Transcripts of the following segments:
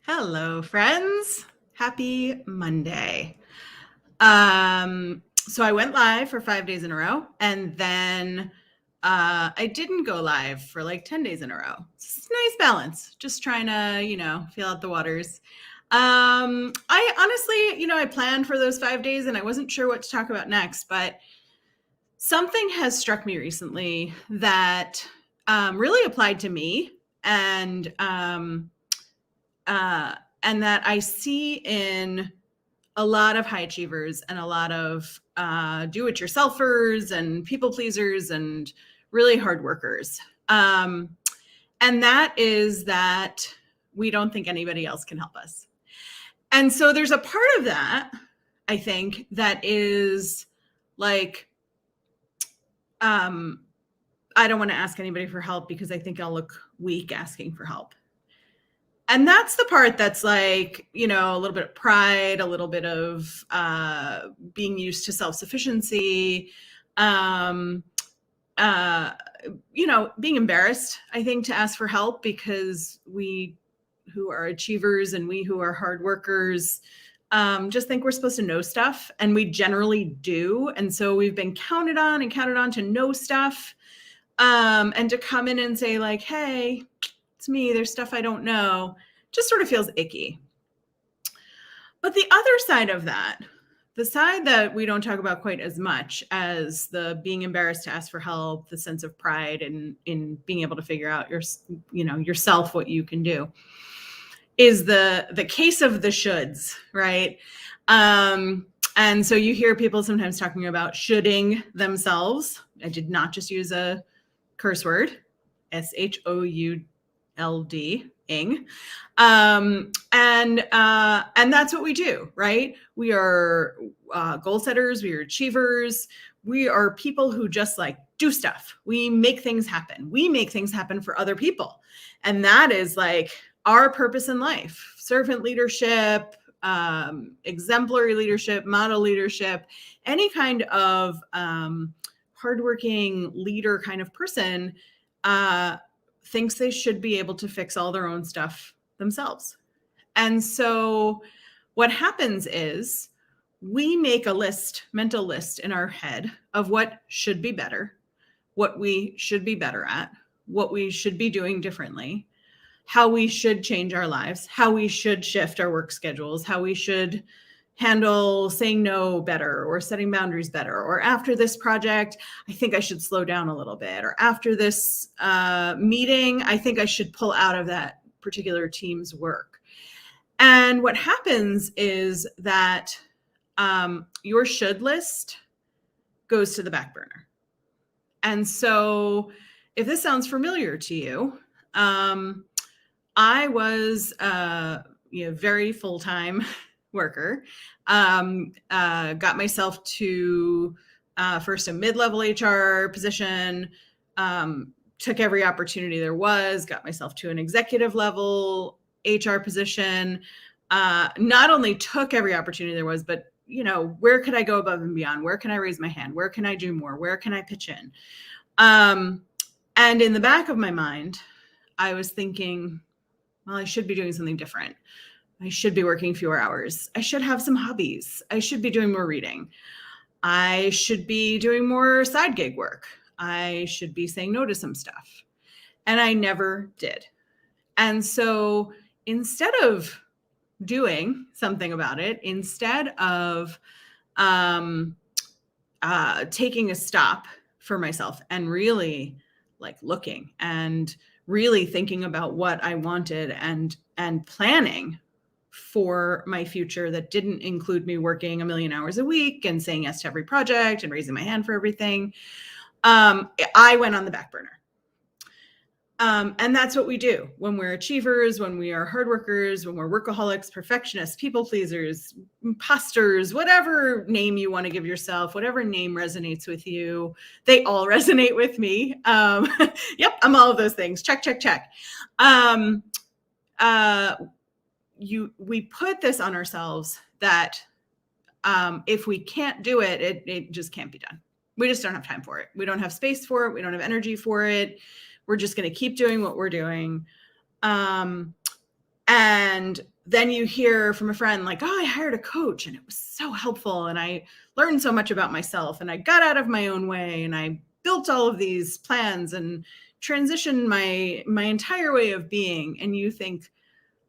Hello, friends. Happy Monday. So I went live for 5 days in a row, and then I didn't go live for like 10 days in a row. It's a nice balance. Just trying to, feel out the waters. I honestly, I planned for those 5 days and I wasn't sure what to talk about next, but something has struck me recently that really applied to me and and that I see in a lot of high achievers and a lot of do-it-yourselfers and people pleasers and really hard workers. And that is that we don't think anybody else can help us. And so there's a part of that, I think, that is like, I don't want to ask anybody for help because I think I'll look weak asking for help. And that's the part that's like, a little bit of pride, a little bit of being used to self-sufficiency, being embarrassed, I think, to ask for help because we who are achievers and we who are hard workers just think we're supposed to know stuff, and we generally do. And so we've been counted on to know stuff, and to come in and say like, hey, it's me, there's stuff I don't know, just sort of feels icky. But the other side of that, the side that we don't talk about quite as much as the being embarrassed to ask for help, the sense of pride in being able to figure out yourself, what you can do, is the case of the shoulds, right? And so you hear people sometimes talking about shoulding themselves. I did not just use a curse word, SHOULD, ing. And that's what we do, right? We are goal setters, we are achievers, we are people who just like do stuff. We make things happen. We make things happen for other people. And that is like our purpose in life: servant leadership, exemplary leadership, model leadership, any kind of hardworking leader kind of person thinks they should be able to fix all their own stuff themselves. And so what happens is we make a mental list in our head of what should be better, what we should be better at, what we should be doing differently, how we should change our lives, how we should shift our work schedules, how we should handle saying no better or setting boundaries better, or after this project, I think I should slow down a little bit, or after this meeting, I think I should pull out of that particular team's work. And what happens is that your should list goes to the back burner. And so if this sounds familiar to you, I was very full-time worker, got myself to first a mid-level HR position, took every opportunity there was, got myself to an executive level HR position, not only took every opportunity there was, but where could I go above and beyond? Where can I raise my hand? Where can I do more? Where can I pitch in? And in the back of my mind, I was thinking, well, I should be doing something different. I should be working fewer hours. I should have some hobbies. I should be doing more reading. I should be doing more side gig work. I should be saying no to some stuff. And I never did. And so instead of doing something about it, instead of taking a stop for myself and really like looking and really thinking about what I wanted and planning for my future that didn't include me working 1 million hours a week and saying yes to every project and raising my hand for everything, I went on the back burner. And that's what we do when we're achievers, when we are hard workers, when we're workaholics, perfectionists, people pleasers, imposters, whatever name you want to give yourself, whatever name resonates with you. They all resonate with me. Yep, I'm all of those things. Check, check, check. We put this on ourselves that if we can't do it, it just can't be done. We just don't have time for it. We don't have space for it. We don't have energy for it. We're just going to keep doing what we're doing. And then you hear from a friend like, oh, I hired a coach and it was so helpful. And I learned so much about myself and I got out of my own way and I built all of these plans and transitioned my entire way of being. And you think,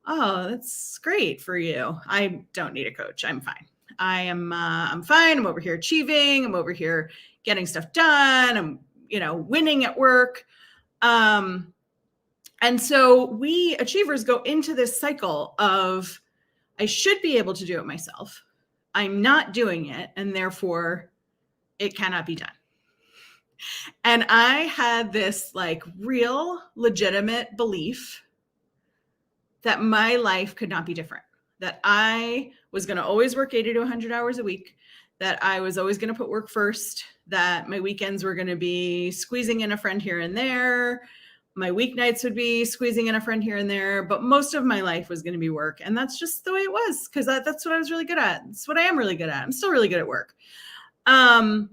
oh, that's great for you. I don't need a coach. I'm fine. I'm fine. I'm over here achieving. I'm over here getting stuff done. I'm, winning at work. And so we achievers go into this cycle of, I should be able to do it myself. I'm not doing it, and therefore it cannot be done. And I had this like real legitimate belief that my life could not be different, that I was going to always work 80 to 100 hours a week, that I was always going to put work first, that my weekends were going to be squeezing in a friend here and there. My weeknights would be squeezing in a friend here and there, but most of my life was going to be work. And that's just the way it was, because that's what I was really good at. It's what I am really good at. I'm still really good at work. And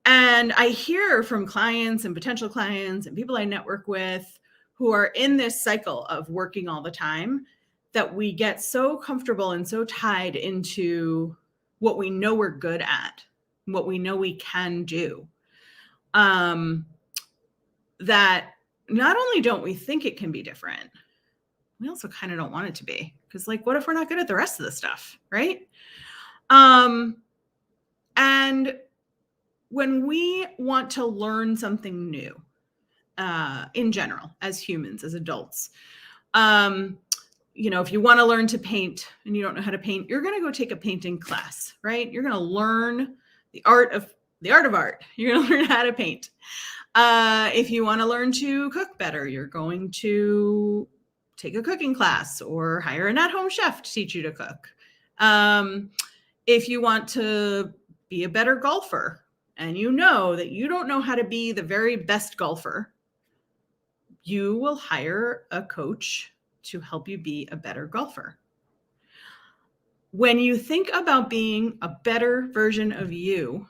I hear from clients and potential clients and people I network with who are in this cycle of working all the time, that we get so comfortable and so tied into what we know we're good at, what we know we can do, that not only don't we think it can be different, we also kind of don't want it to be. Because like, what if we're not good at the rest of the stuff, right? And when we want to learn something new, in general, as humans, as adults, if you want to learn to paint and you don't know how to paint, you're going to go take a painting class, right? You're going to learn the art of art. You're going to learn how to paint. If you want to learn to cook better, you're going to take a cooking class or hire an at-home chef to teach you to cook. If you want to be a better golfer and you know that you don't know how to be the very best golfer, you will hire a coach to help you be a better golfer. When you think about being a better version of you,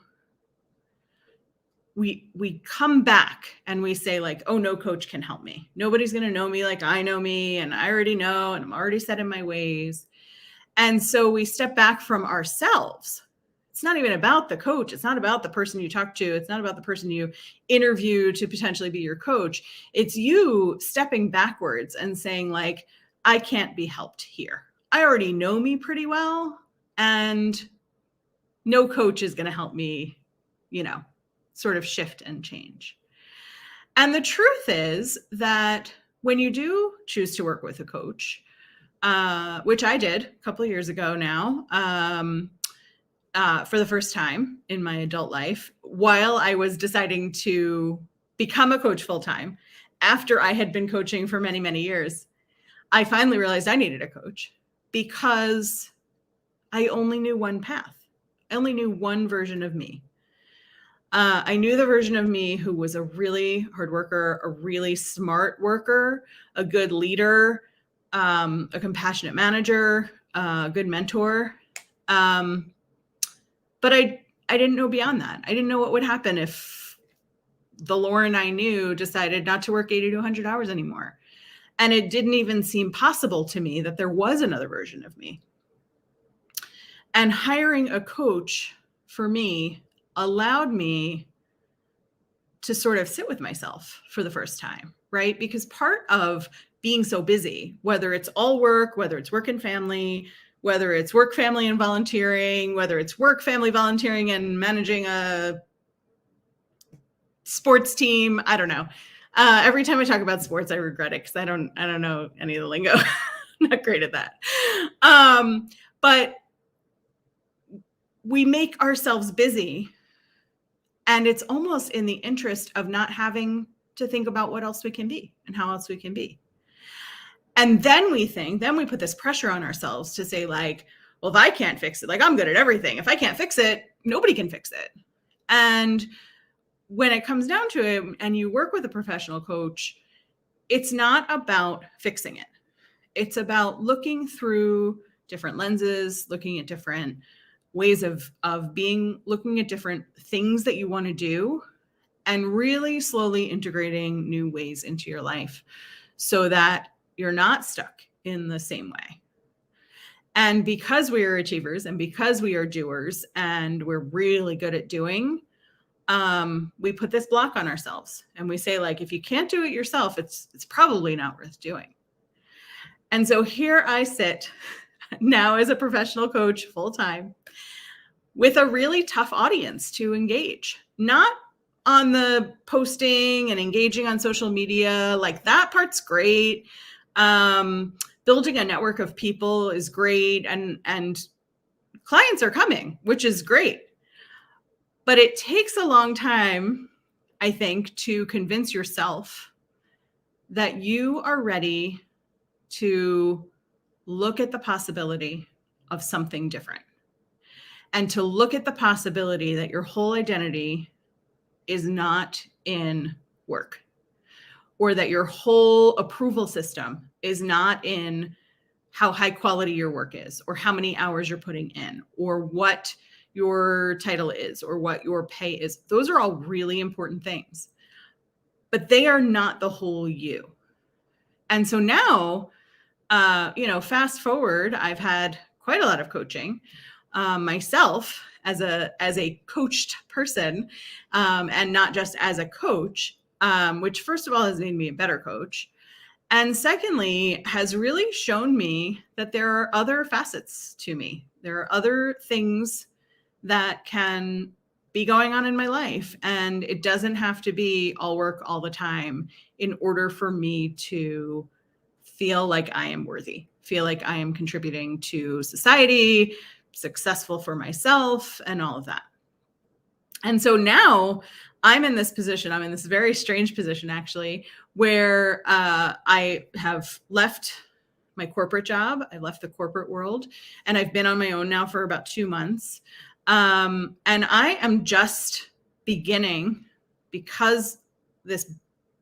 we come back and we say like, oh, no coach can help me. Nobody's going to know me like I know me, and I already know, and I'm already set in my ways. And so we step back from ourselves. It's not even about the coach. It's not about the person you talk to. It's not about the person you interview to potentially be your coach. It's you stepping backwards and saying like, I can't be helped here. I already know me pretty well, and no coach is going to help me, sort of shift and change. And the truth is that when you do choose to work with a coach, which I did a couple of years ago now, for the first time in my adult life, while I was deciding to become a coach full-time, after I had been coaching for many, many years, I finally realized I needed a coach because I only knew one path. I only knew one version of me. I knew the version of me who was a really hard worker, a really smart worker, a good leader, a compassionate manager, a good mentor. But I didn't know beyond that. I didn't know what would happen if the Lauren I knew decided not to work 80 to 100 hours anymore. And it didn't even seem possible to me that there was another version of me. And hiring a coach for me allowed me to sort of sit with myself for the first time, right? Because part of being so busy, whether it's all work, whether it's work and family, whether it's work, family, and volunteering, whether it's work, family, volunteering, and managing a sports team, I don't know. Every time I talk about sports, I regret it because I don't know any of the lingo. I'm not great at that. But we make ourselves busy, and it's almost in the interest of not having to think about what else we can be and how else we can be. And then we put this pressure on ourselves to say like, well, if I can't fix it, like I'm good at everything. If I can't fix it, nobody can fix it. And when it comes down to it and you work with a professional coach, it's not about fixing it. It's about looking through different lenses, looking at different ways of being, looking at different things that you want to do, and really slowly integrating new ways into your life so that you're not stuck in the same way. And because we are achievers and because we are doers and we're really good at doing, we put this block on ourselves and we say, like, if you can't do it yourself, it's probably not worth doing. And so here I sit now as a professional coach full time with a really tough audience to engage, not on the posting and engaging on social media. Like, that part's great. Building a network of people is great. And clients are coming, which is great. But it takes a long time, I think, to convince yourself that you are ready to look at the possibility of something different and to look at the possibility that your whole identity is not in work, or that your whole approval system is not in how high quality your work is, or how many hours you're putting in, or what your title is, or what your pay is. Those are all really important things, but they are not the whole you. And so now, fast forward, I've had quite a lot of coaching myself as a coached person, and not just as a coach, which first of all has made me a better coach. And secondly, has really shown me that there are other facets to me. There are other things that can be going on in my life. And it doesn't have to be all work all the time in order for me to feel like I am worthy, feel like I am contributing to society, successful for myself, and all of that. And so now I'm in this position, I'm in this very strange position, actually, where I have left my corporate job. I left the corporate world, and I've been on my own now for about 2 months. And I am just beginning, because this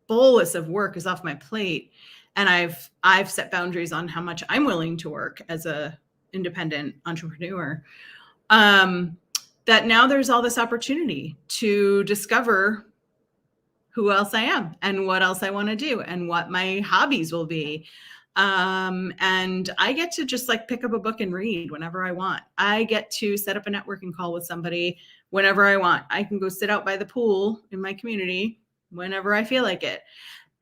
bolus of work is off my plate, and I've set boundaries on how much I'm willing to work as a independent entrepreneur. That now there's all this opportunity to discover who else I am and what else I want to do and what my hobbies will be. And I get to just like pick up a book and read whenever I want. I get to set up a networking call with somebody whenever I want. I can go sit out by the pool in my community whenever I feel like it.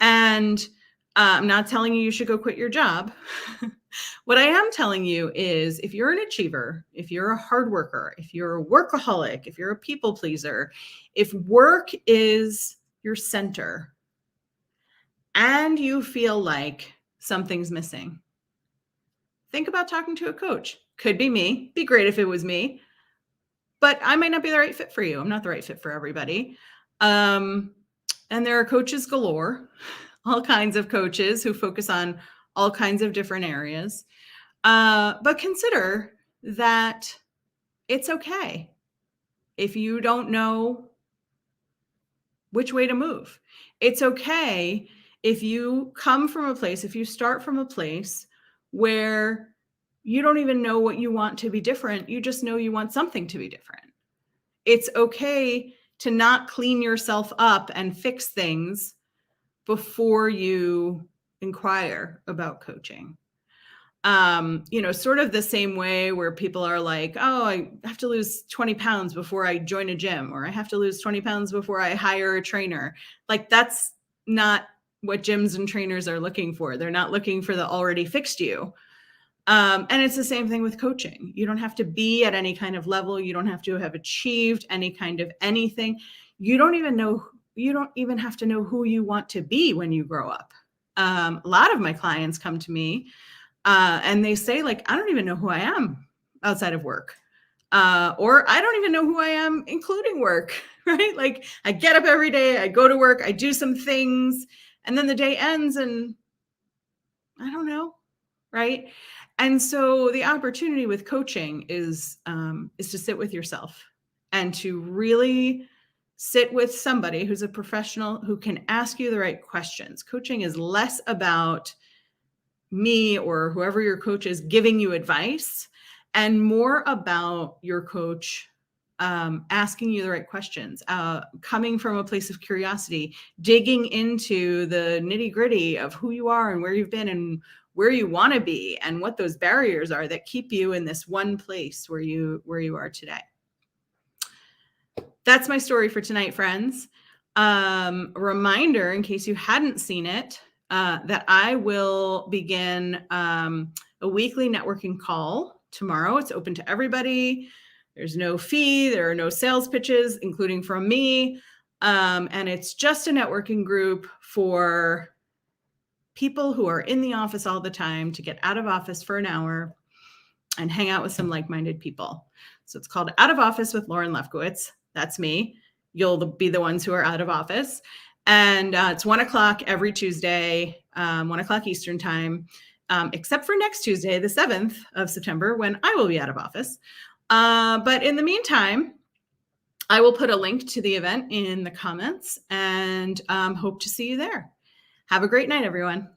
And I'm not telling you should go quit your job. What I am telling you is, if you're an achiever, if you're a hard worker, if you're a workaholic, if you're a people pleaser, if work is your center and you feel like something's missing, think about talking to a coach. Could be me. Be great if it was me, but I might not be the right fit for you. I'm not the right fit for everybody. And there are coaches galore, all kinds of coaches who focus on all kinds of different areas. But consider that it's okay if you don't know which way to move. It's okay if you come from a place, if you start from a place where you don't even know what you want to be different. You just know you want something to be different. It's okay to not clean yourself up and fix things before you inquire about coaching. Sort of the same way where people are like, oh, I have to lose 20 pounds before I join a gym, or I have to lose 20 pounds before I hire a trainer. Like, that's not what gyms and trainers are looking for. They're not looking for the already fixed you. And it's the same thing with coaching. You don't have to be at any kind of level. You don't have to have achieved any kind of anything. You don't even have to know who you want to be when you grow up. A lot of my clients come to me and they say, like, I don't even know who I am outside of work. Or I don't even know who I am, including work, right? Like, I get up every day, I go to work, I do some things, and then the day ends and I don't know, right? And so the opportunity with coaching is to sit with yourself and to really sit with somebody who's a professional who can ask you the right questions. Coaching is less about me or whoever your coach is giving you advice, and more about your coach asking you the right questions, coming from a place of curiosity, digging into the nitty gritty of who you are and where you've been and where you want to be and what those barriers are that keep you in this one place where you are today. That's my story for tonight, friends. Reminder, in case you hadn't seen it, that I will begin a weekly networking call tomorrow. It's open to everybody. There's no fee. There are no sales pitches, including from me. And it's just a networking group for people who are in the office all the time to get out of office for an hour and hang out with some like-minded people. So it's called Out of Office with Lauren Lefkowitz. That's me. You'll be the ones who are out of office. And it's 1 o'clock every Tuesday, 1 o'clock Eastern time, except for next Tuesday, the 7th of September, when I will be out of office. But in the meantime, I will put a link to the event in the comments and hope to see you there. Have a great night, everyone.